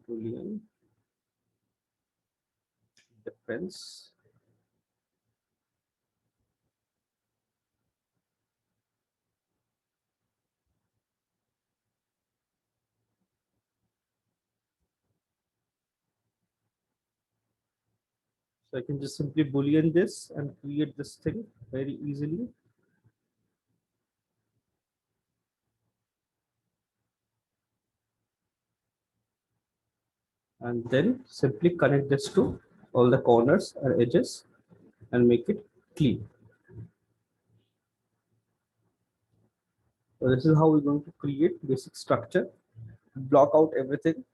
Boolean difference. So I can just simply Boolean this and create this thing very easily. And then simply connect this to all the corners and edges and make it clean. So this is how we're going to create basic structure, block out everything.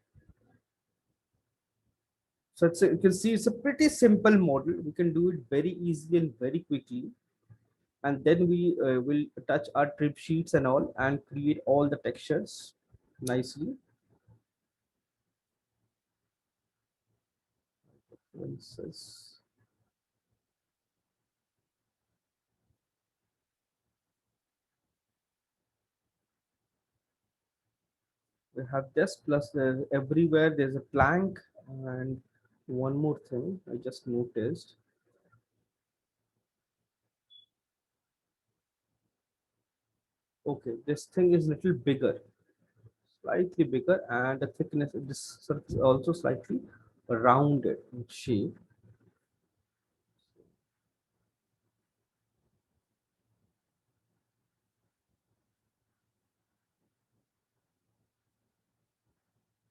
So you can see it's a pretty simple model. We can do it very easily and very quickly. And then we will touch our trip sheets and all and create all the textures nicely. Princess. We have this plus everywhere there's a plank. And one more thing I just noticed. Okay, this thing is little bigger, slightly bigger, and the thickness of this is also slightly rounded in shape.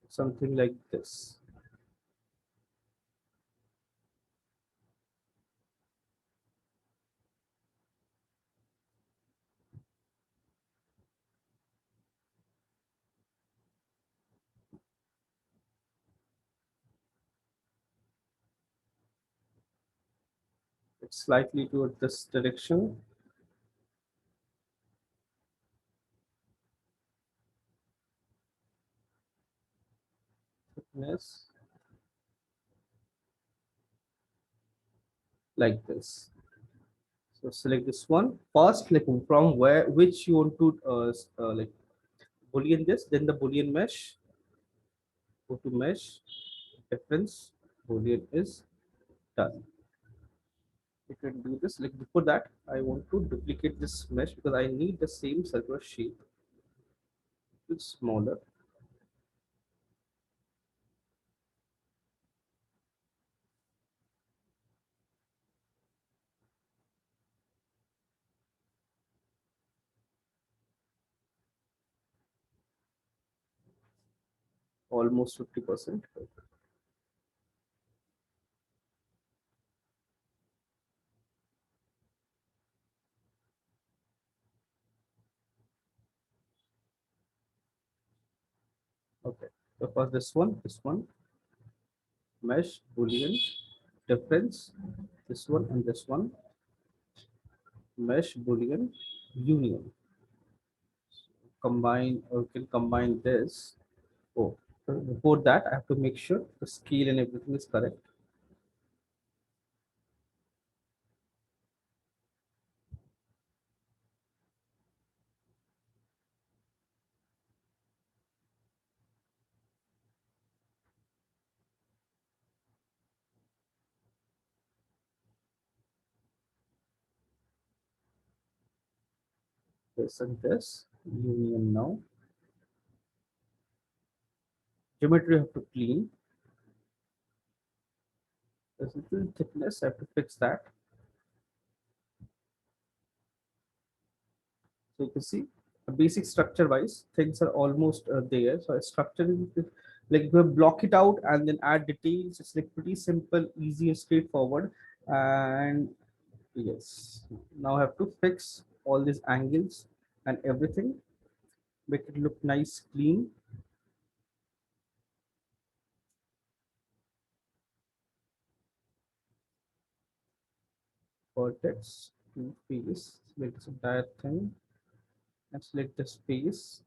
Something like this. It's slightly toward this direction. Thickness like this. So select this one first, like from where which you want to like boolean this, then the boolean mesh. Go to mesh, difference, boolean is done. You can do this. Like before that, I want to duplicate this mesh because I need the same circular shape. It's smaller, almost 50%. Okay. So for this one, mesh, boolean, difference, this one and this one, mesh, boolean, union. Combine or can combine this. Oh, so before that, I have to make sure the scale and everything is correct. This and this union now. Geometry I have to clean. There's little thickness. I have to fix that. So you can see basic structure wise things are almost there. So a structure is like we block it out and then add details. It's like pretty simple, easy and straightforward. And yes, now I have to fix all these angles and everything, make it look nice, clean. Vertex to face, select this entire thing and select the space,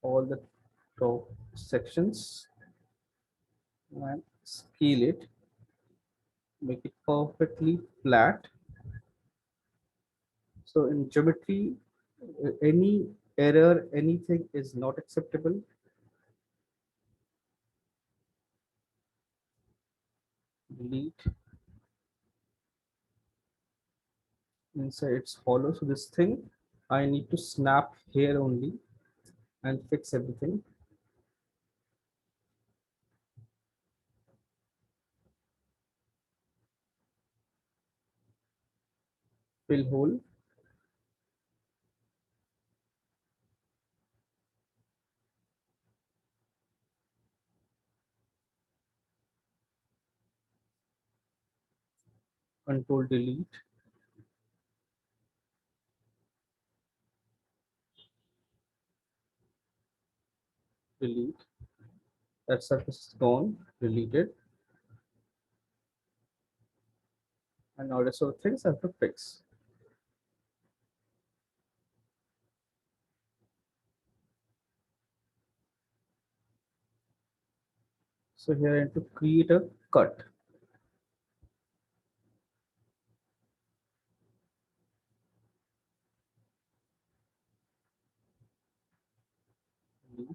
all the top sections and scale it, make it perfectly flat. So in geometry, any error, anything is not acceptable. delete. Inside it's hollow, so this thing I need to snap here only and fix everything. Fill hole. Control delete. Delete. That surface is gone. Deleted. And now rest of the things I have to fix. So here I need to create a cut. Delete.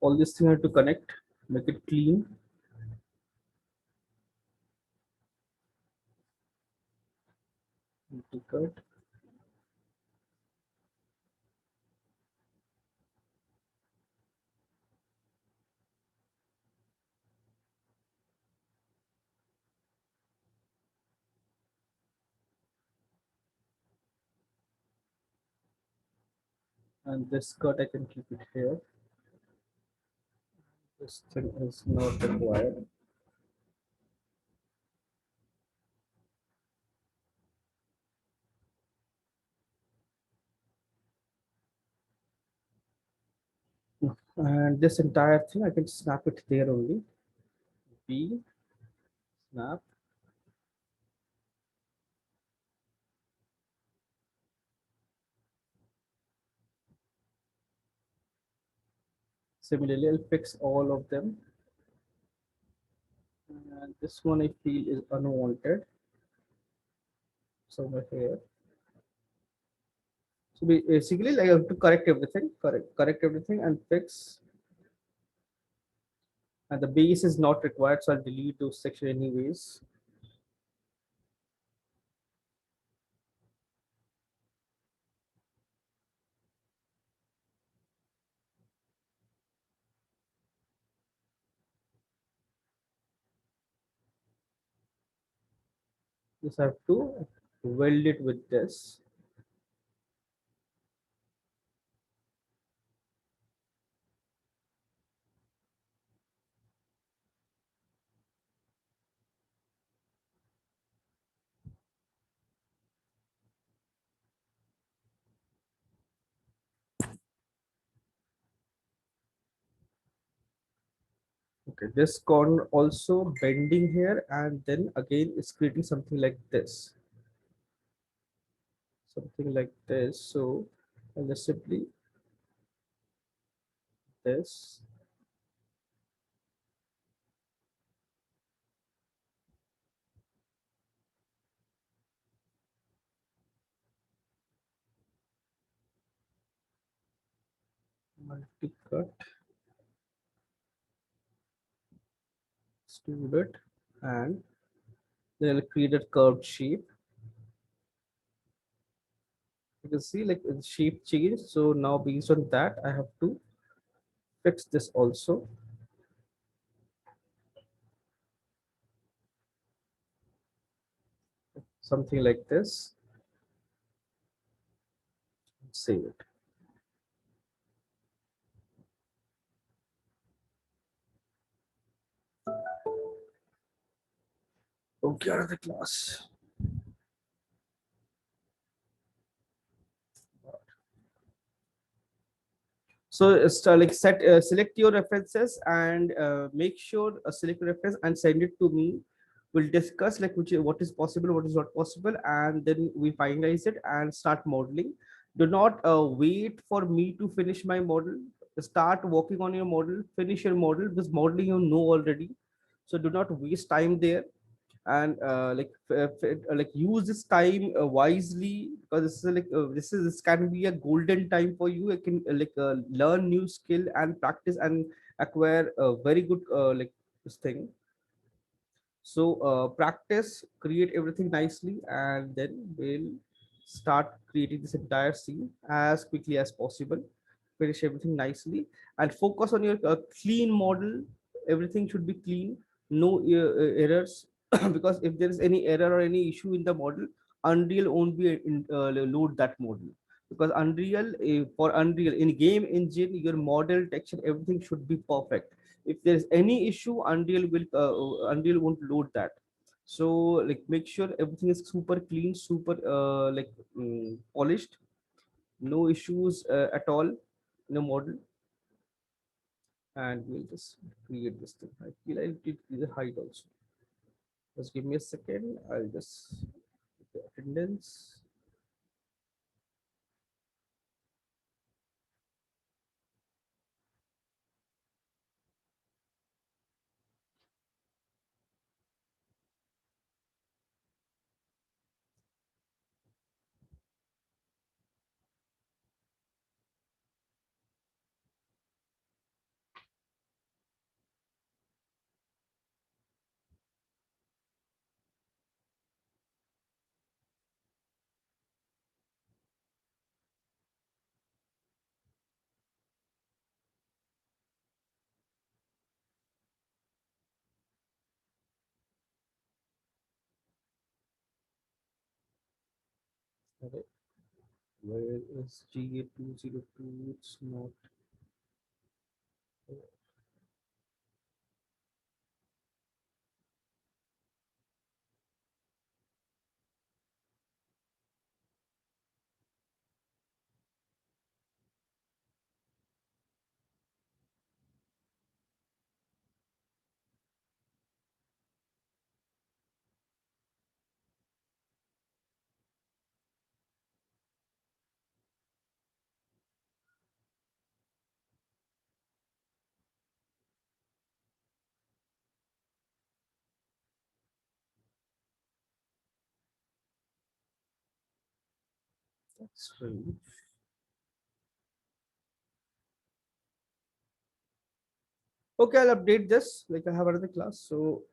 All these things I have to connect, make it clean. Cut. And this cut I can keep it here. This thing is not required. And this entire thing I can snap it there only. B, snap. Similarly, I'll fix all of them. And this one I feel is unwanted. Somewhere here. So basically, like I have to correct everything, correct everything and fix. And the base is not required, so I'll delete those section anyways. Just have to weld it with this. Okay, this corner also bending here, and then again it's creating something like this. Something like this. So I'll just simply this. Multi-cut, extrude it, and then I'll create a curved shape. You can see like the shape change. So now based on that, I have to fix this also. Something like this. Save it. Okay, out of the class. So it's like select your references and make sure select your reference and send it to me. We'll discuss like what is possible, what is not possible, and then we finalize it and start modeling. Do not wait for me to finish my model. Start working on your model, finish your model because modeling you know already. So do not waste time there. and like use this time wisely, because this can be a golden time for you. You can learn new skill and practice and acquire a very good this thing. So practice, create everything nicely, and then we'll start creating this entire scene as quickly as possible. Finish everything nicely and focus on your clean model. Everything should be clean, no errors, because if there is any error or any issue in the model, Unreal won't be load that model. Because Unreal, for Unreal in game engine, your model texture everything should be perfect. If there's any issue, Unreal won't load that. So like make sure everything is super clean, super polished, no issues at all in a model. And we'll just create this thing. I feel I'll get the height also. Just give me a second. I'll just the attendance. Okay. Where is GA202? It's not. That's strange. Okay, I'll update this. Like I have another class, so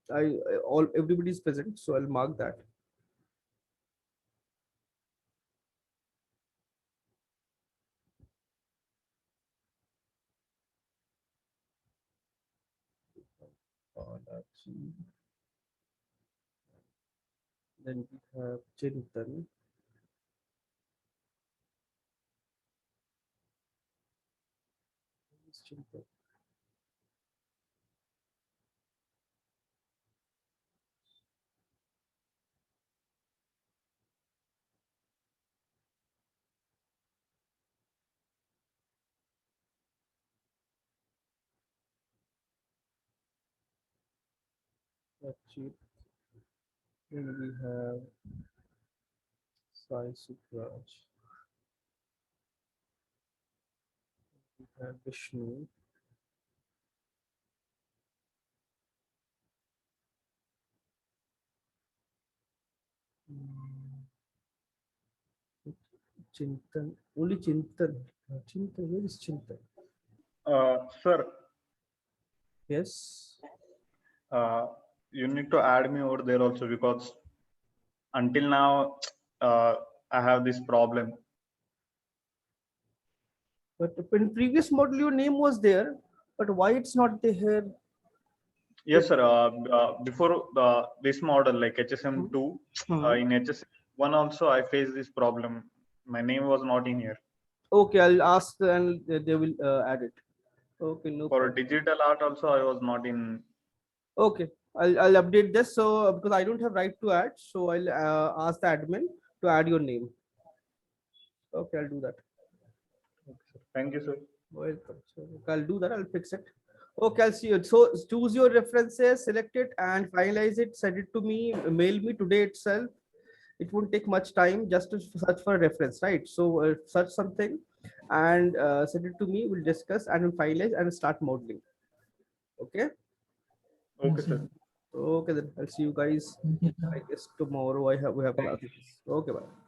I all everybody's present, so I'll mark that. Balaji. Then we have Chintan. Where's Chintan? Actually, then we have Sai Sukraj. We have Vishnu. Mm, Chintan. Only Chintan. Chintan. Where is Chintan? Sir, Yes. uh, you need to add me over there also, because until now uh, I have this problem. But in previous model, your name was there. But why it's not there? Yes, sir. Before this model, like HSM2, Hmm. in HSM1 also I faced this problem. My name was not in here. Okay, I'll ask and they will add it. Okay, no For problem. digital art also I was not in. Okay, I'll update this. So because I don't have right to add, so I'll ask the admin to add your name. Okay, I'll do that. Okay, sir. Thank you, sir. Welcome. So okay, I'll do that. I'll fix it. Okay, I'll see you. So choose your references, select it, and finalize it. Send it to me. Mail me today itself. It won't take much time just to search for a reference, right? So search something and send it to me. We'll discuss and we'll finalize and start modeling. Okay. Okay, sir. Okay, then I'll see you guys. I guess tomorrow we have classes. Okay, bye.